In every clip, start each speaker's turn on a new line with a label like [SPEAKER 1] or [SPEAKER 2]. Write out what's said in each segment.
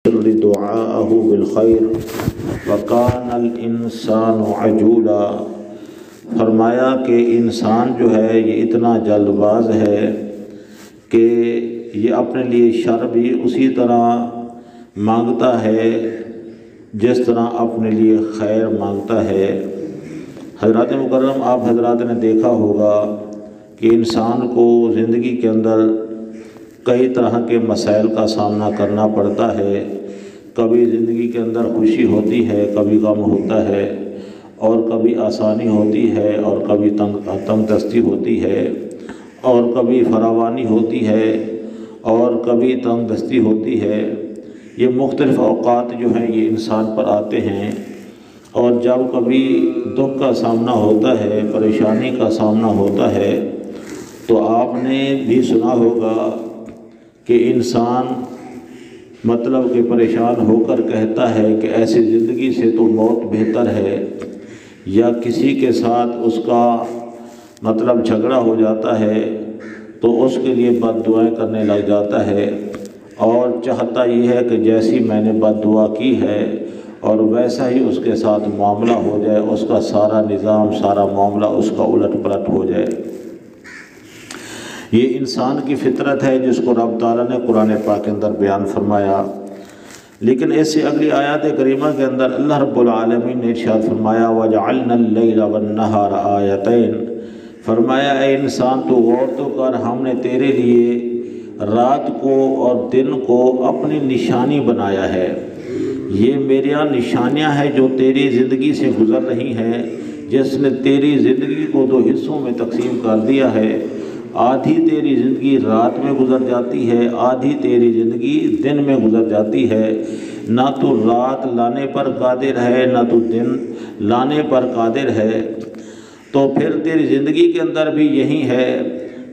[SPEAKER 1] دعاءه بالخیر وکان الانسان عجولا۔ فرمایا کہ انسان جو ہے یہ اتنا جلد باز ہے کہ یہ اپنے لیے شر بھی اسی طرح مانگتا ہے جس طرح اپنے لیے خیر مانگتا ہے۔ حضرات مکرم، آپ حضرات نے دیکھا ہوگا کہ انسان کو زندگی کے اندر کئی طرح کے مسائل کا سامنا کرنا پڑتا ہے۔ کبھی زندگی کے اندر خوشی ہوتی ہے، کبھی غم ہوتا ہے، اور کبھی آسانی ہوتی ہے اور کبھی تنگ دستی ہوتی ہے، اور کبھی فراوانی ہوتی ہے اور کبھی تنگ دستی ہوتی ہے۔ یہ مختلف اوقات جو ہیں یہ انسان پر آتے ہیں، اور جب کبھی دکھ کا سامنا ہوتا ہے، پریشانی کا سامنا ہوتا ہے، تو آپ نے بھی سنا ہوگا کہ انسان مطلب کہ پریشان ہو کر کہتا ہے کہ ایسی زندگی سے تو موت بہتر ہے، یا کسی کے ساتھ اس کا مطلب جھگڑا ہو جاتا ہے تو اس کے لیے بد دعائیں کرنے لگ جاتا ہے، اور چاہتا یہ ہے کہ جیسی میں نے بد دعا کی ہے اور ویسا ہی اس کے ساتھ معاملہ ہو جائے، اس کا سارا نظام، سارا معاملہ اس کا الٹ پلٹ ہو جائے۔ یہ انسان کی فطرت ہے جس کو رب تعالیٰ نے قرآن پاک کے اندر بیان فرمایا۔ لیکن اس سے اگلی آیات کریمہ کے اندر اللہ رب العالمین نے ارشاد فرمایا وَجَعَلْنَا اللَّيْلَ وَالنَّهَارَ آیَتَيْنِ۔ فرمایا اے انسان تو غور تو کر، ہم نے تیرے لیے رات کو اور دن کو اپنی نشانی بنایا ہے۔ یہ میرے یہاں نشانیاں ہیں جو تیری زندگی سے گزر رہی ہیں، جس نے تیری زندگی کو دو حصوں میں تقسیم کر دیا ہے۔ آدھی تیری زندگی رات میں گزر جاتی ہے، آدھی تیری زندگی دن میں گزر جاتی ہے۔ نہ تو رات لانے پر قادر ہے، نہ تو دن لانے پر قادر ہے۔ تو پھر تیری زندگی کے اندر بھی یہی ہے،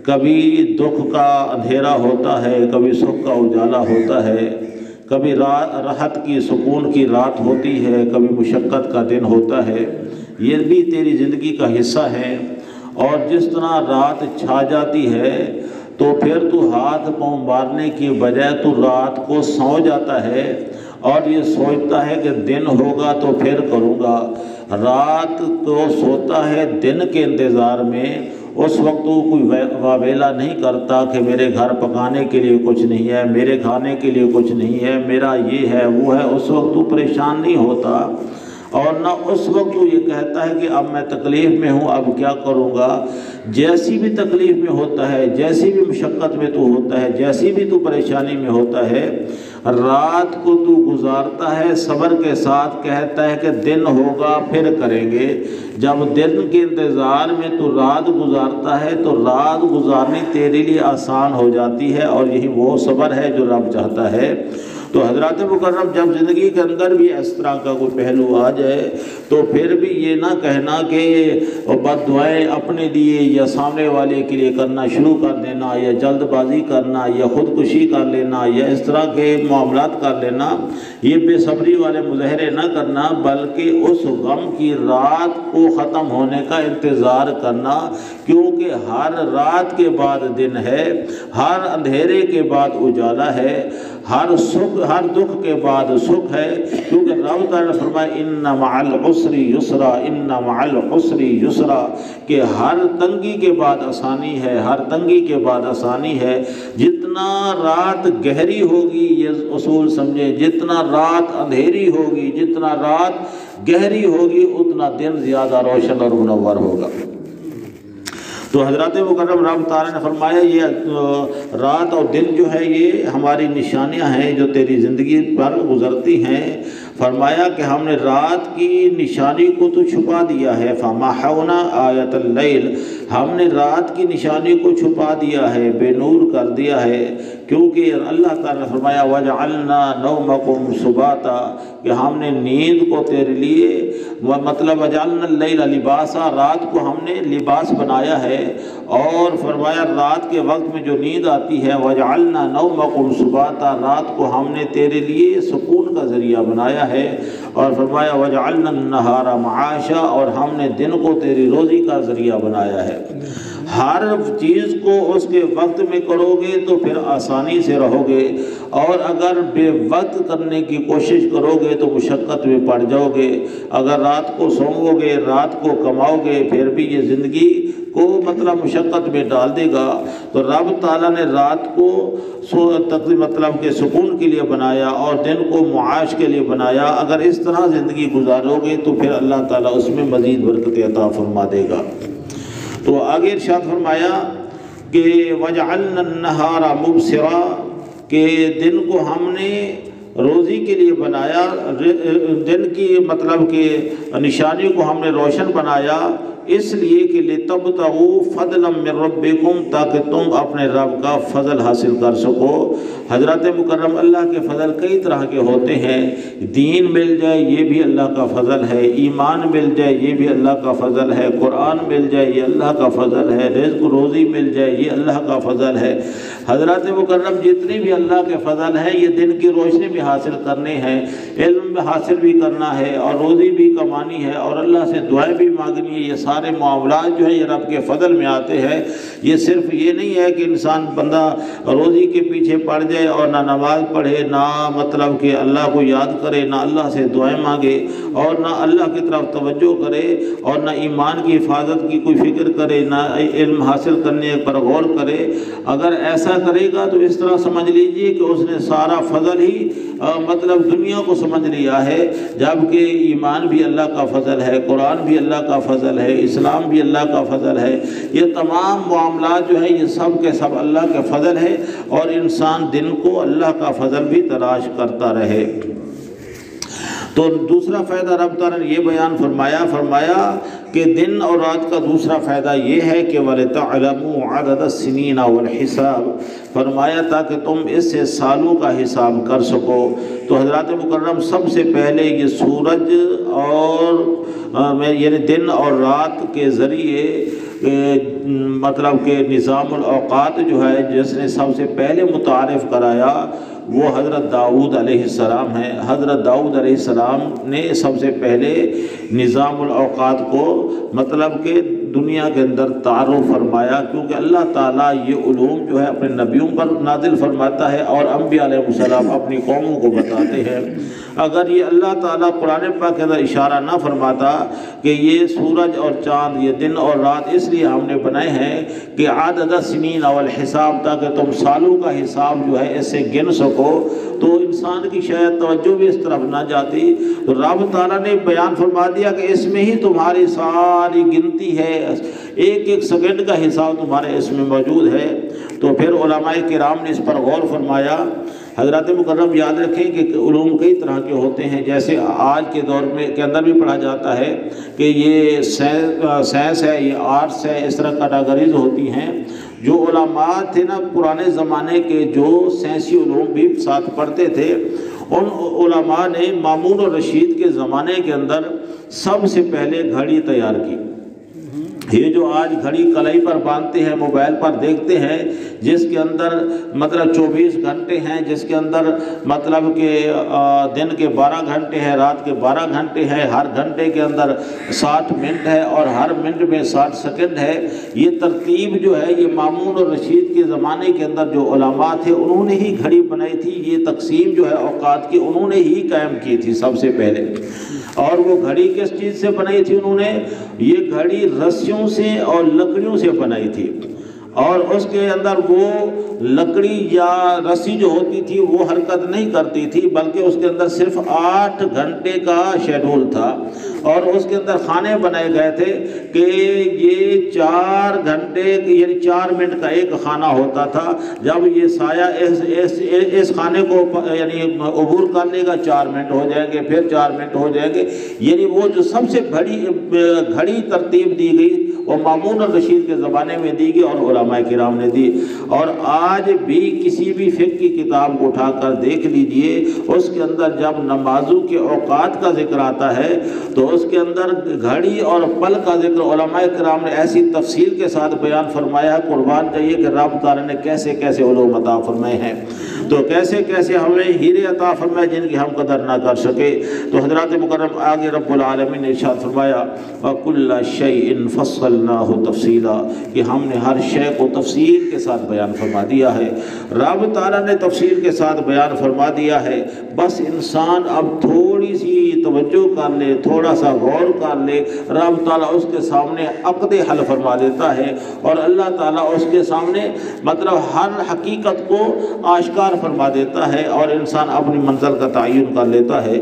[SPEAKER 1] کبھی دکھ کا اندھیرا ہوتا ہے، کبھی سکھ کا اجالا ہوتا ہے، کبھی راحت کی سکون کی رات ہوتی ہے، کبھی مشقت کا دن ہوتا ہے۔ یہ بھی تیری زندگی کا حصہ ہے۔ اور جس طرح رات چھا جاتی ہے تو پھر تو ہاتھ پاؤں مارنے کی بجائے تو رات کو سو جاتا ہے، اور یہ سوچتا ہے کہ دن ہوگا تو پھر کروں گا۔ رات کو سوتا ہے دن کے انتظار میں، اس وقت وہ کوئی واویلا نہیں کرتا کہ میرے گھر پکانے کے لیے کچھ نہیں ہے، میرے کھانے کے لیے کچھ نہیں ہے، میرا یہ ہے وہ ہے۔ اس وقت تو پریشان نہیں ہوتا، اور نہ اس وقت تو یہ کہتا ہے کہ اب میں تکلیف میں ہوں، اب کیا کروں گا۔ جیسی بھی تکلیف میں ہوتا ہے، جیسی بھی مشقت میں تو ہوتا ہے، جیسی بھی تو پریشانی میں ہوتا ہے، رات کو تو گزارتا ہے صبر کے ساتھ، کہتا ہے کہ دن ہوگا پھر کریں گے۔ جب دن کے انتظار میں تو رات گزارتا ہے تو رات گزارنی تیرے لیے آسان ہو جاتی ہے، اور یہی وہ صبر ہے جو رب چاہتا ہے۔ تو حضرات مکرم، جب زندگی کے اندر بھی اس طرح کا کوئی پہلو آ جائے تو پھر بھی یہ نہ کہنا کہ بد دعائیں اپنے لیے یا سامنے والے کے لیے کرنا شروع کر دینا، یا جلد بازی کرنا، یا خودکشی کر لینا، یا اس طرح کے معاملات کر لینا، یہ بے صبری والے مظاہرے نہ کرنا، بلکہ اس غم کی رات کو ختم ہونے کا انتظار کرنا، کیونکہ ہر رات کے بعد دن ہے، ہر اندھیرے کے بعد اجالا ہے، ہر دکھ کے بعد سکھ ہے، کیونکہ رب تعالیٰ نے فرمایا ان مع العسر یسرا، ان مع العسر یسرا، کہ ہر تنگی کے بعد آسانی ہے، ہر تنگی کے بعد آسانی ہے۔ جتنا رات گہری ہوگی، یہ اصول سمجھے، جتنا رات اندھیری ہوگی، جتنا رات گہری ہوگی، اتنا دن زیادہ روشن اور منور ہوگا۔ تو حضرات مکرم، رب تعالیٰ نے فرمایا یہ رات اور دن جو ہے یہ ہماری نشانیاں ہیں جو تیری زندگی پر گزرتی ہیں۔ فرمایا کہ ہم نے رات کی نشانی کو تو چھپا دیا ہے، فَمَحَوْنَا آیَةَ اللَّيْلِ، ہم نے رات کی نشانی کو چھپا دیا ہے، بے نور کر دیا ہے، کیونکہ اللہ تعالیٰ نے فرمایا وَجَعَلْنَا نَوْمَكُمْ سُبَاتًا، کہ ہم نے نیند کو تیرے لیے، مطلب وَجَعَلْنَا اللَّيْلَ لِبَاسًا، رات کو ہم نے لباس بنایا ہے، اور فرمایا رات کے وقت میں جو نیند آتی ہے وَجَعَلْنَا نَوْمَكُمْ سُبَاتًا، رات کو ہم نے تیرے لیے سکون کا ذریعہ بنایا ہے، اور فرمایا وَجَعَلْنَا النَّهَارَ مَعَاشًا، اور ہم نے دن کو تیری روزی کا ذریعہ بنایا ہے۔ ہر چیز کو اس کے وقت میں کرو گے تو پھر آسانی سے رہو گے، اور اگر بے وقت کرنے کی کوشش کرو گے تو مشقت میں پڑ جاؤ گے۔ اگر رات کو سوؤ گے، رات کو کماؤ گے، پھر بھی یہ زندگی کو مشقت میں ڈال دے گا۔ تو رب تعالیٰ نے رات کو کہ سکون کے لیے بنایا اور دن کو معاش کے لیے بنایا۔ اگر اس طرح زندگی گزارو گے تو پھر اللہ تعالیٰ اس میں مزید برکت عطا فرما دے گا۔ تو آگے ارشاد فرمایا کہ وَجَعَلْنَا النَّهَارَ مُبْصِرًا، کہ دن کو ہم نے روزی کے لیے بنایا، دن کی کہ نشانی کو ہم نے روشن بنایا، اس لیے کہ لِتَبْتَغُوا فَضْلًا مِّن رَبِّكُمْ، تاکہ تم اپنے رب کا فضل حاصل کر سکو۔ حضرات مکرم، اللہ کے فضل کئی طرح کے ہوتے ہیں۔ دین مل جائے یہ بھی اللہ کا فضل ہے، ایمان مل جائے یہ بھی اللہ کا فضل ہے، قرآن مل جائے یہ اللہ کا فضل ہے، رزق روزی مل جائے یہ اللہ کا فضل ہے۔ حضرات مکرم، جتنی بھی اللہ کے فضل ہیں یہ دن کی روشنی بھی حاصل کرنے ہیں، علم بھی حاصل بھی کرنا ہے، اور روزی بھی کمانی ہے، اور اللہ سے دعائیں بھی مانگنی ہے۔ یہ سارے معاملات جو ہیں یہ رب کے فضل میں آتے ہیں۔ یہ صرف یہ نہیں ہے کہ انسان بندہ روزی کے پیچھے پڑ جائے اور نہ نماز پڑھے، نہ کہ اللہ کو یاد کرے، نہ اللہ سے دعائیں مانگے، اور نہ اللہ کی طرف توجہ کرے، اور نہ ایمان کی حفاظت کی کوئی فکر کرے، نہ علم حاصل کرنے پر غور کرے۔ اگر ایسا کرے گا تو اس طرح سمجھ لیجئے کہ اس نے سارا فضل ہی دنیا کو سمجھ لیا ہے، جبکہ ایمان بھی اللہ کا فضل ہے، قرآن بھی اللہ کا فضل ہے، اسلام بھی اللہ کا فضل ہے۔ یہ تمام معاملات جو ہیں یہ سب کے سب اللہ کے فضل ہے، اور انسان دن کو اللہ کا فضل بھی تلاش کرتا رہے۔ تو دوسرا فائدہ رب تعالیٰ نے یہ بیان فرمایا کہ دن اور رات کا دوسرا فائدہ یہ ہے کہ وَلِتَعْلَمُوا عَدَدَ السِّنِينَ وَالْحِسَابِ، فرمایا تاکہ تم اس سے سالوں کا حساب کر سکو۔ تو حضرات مکرم، سب سے پہلے یہ سورج اور یعنی دن اور رات کے ذریعے کہ نظام الاوقات جو ہے جس نے سب سے پہلے متعارف کرایا وہ حضرت داؤد علیہ السلام ہیں۔ حضرت داؤد علیہ السلام نے سب سے پہلے نظام الاوقات کو کہ دنیا کے اندر تعارف فرمایا، کیونکہ اللہ تعالیٰ یہ علوم جو ہے اپنے نبیوں پر نازل فرماتا ہے اور انبیاء علیہ السلام اپنی قوموں کو بتاتے ہیں۔ اگر یہ اللہ تعالیٰ قرآن پاک کے اندر اشارہ نہ فرماتا کہ یہ سورج اور چاند، یہ دن اور رات اس لیے ہم نے بنائے ہیں کہ عدد السنین والحساب، تاکہ تم سالوں کا حساب جو ہے اس سے گن سکو، تو انسان کی شاید توجہ بھی اس طرف نہ جاتی۔ تو رب تعالیٰ نے بیان فرما دیا کہ اس میں ہی تمہاری ساری گنتی ہے، ایک ایک سیکنڈ کا حساب تمہارے اس میں موجود ہے۔ تو پھر علماء کرام نے اس پر غور فرمایا۔ حضرات مکرم، یاد رکھیں کہ علوم کئی طرح کے ہوتے ہیں، جیسے آج کے دور میں کے اندر بھی پڑھا جاتا ہے کہ یہ سائنس ہے، یہ آرٹس ہے، اس طرح کیٹیگریز ہوتی ہیں۔ جو علماء تھے نا پرانے زمانے کے، جو سائنسی علوم بھی ساتھ پڑھتے تھے، ان علماء نے مامون الرشید کے زمانے کے اندر سب سے پہلے گھڑی تیار کی۔ یہ جو آج گھڑی کلائی پر باندھتے ہیں، موبائل پر دیکھتے ہیں، جس کے اندر 24 گھنٹے ہیں، جس کے اندر کہ دن کے 12 گھنٹے ہیں، رات کے 12 گھنٹے ہیں، ہر گھنٹے کے اندر 60 منٹ ہے اور ہر منٹ میں 60 سیکنڈ ہے۔ یہ ترتیب جو ہے یہ مامون الرشید کے زمانے کے اندر جو علماء تھے انہوں نے ہی گھڑی بنائی تھی۔ یہ تقسیم جو ہے اوقات کی انہوں نے ہی قائم کی تھی سب سے پہلے۔ اور وہ گھڑی کس چیز سے بنائی تھی انہوں نے؟ یہ گھڑی رسیوں سے اور لکڑیوں سے بنائی تھی، اور اس کے اندر وہ لکڑی یا رسی جو ہوتی تھی وہ حرکت نہیں کرتی تھی، بلکہ اس کے اندر صرف 8 گھنٹے کا شیڈول تھا، اور اس کے اندر خانے بنائے گئے تھے کہ یہ 4 گھنٹے یعنی 4 منٹ کا ایک خانہ ہوتا تھا۔ جب یہ سایہ اس خانے کو یعنی عبور کر لے گا 4 منٹ ہو جائیں گے، پھر 4 منٹ ہو جائیں گے۔ یعنی وہ جو سب سے بڑی گھڑی ترتیب دی گئی وہ مامون الرشید کے زمانے میں دی گئی اور علماء کرام نے دی۔ اور آج بھی کسی بھی فقہ کی کتاب کو اٹھا کر دیکھ لیجئے، اس کے اندر جب نمازوں کے اوقات کا ذکر آتا ہے تو اس کے اندر گھڑی اور پل کا ذکر علماء کرام نے ایسی تفصیل کے ساتھ بیان فرمایا ہے، قربان جائیے کہ رب تعالیٰ نے کیسے کیسے علوم عطا فرمائے ہیں۔ تو کیسے کیسے ہمیں ہیرے عطا فرمائے جن کی ہم قدر نہ کر سکے۔ تو حضرات مکرم آگے رب العالمین نے ارشاد فرمایا وَكُلَّ شَيْءٍ فَصَّلْنَاهُ تَفْصِيلًا کہ ہم نے ہر شے کو تفصیل کے ساتھ بیان فرما دیا ہے۔ رب تعالیٰ نے تفصیل کے ساتھ بیان فرما دیا ہے، بس انسان اب تھوڑی سی توجہ کر لے، تھوڑا سا غور کر لے، رب تعالیٰ اس کے سامنے عقد حل فرما دیتا ہے اور اللہ تعالیٰ اس کے سامنے مطلب ہر حقیقت کو آشکار فرما دیتا ہے اور انسان اپنی منزل کا تعین کر لیتا ہے۔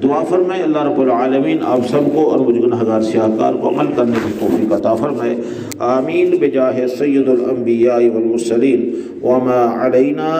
[SPEAKER 1] دعا فرمائے اللہ رب العالمین آپ سب کو اور مجھ گنہگار سیاہکار کو عمل کرنے کی توفیق عطا فرمائے، آمین بجاہ سید الانبیاء والمرسلین وما علینا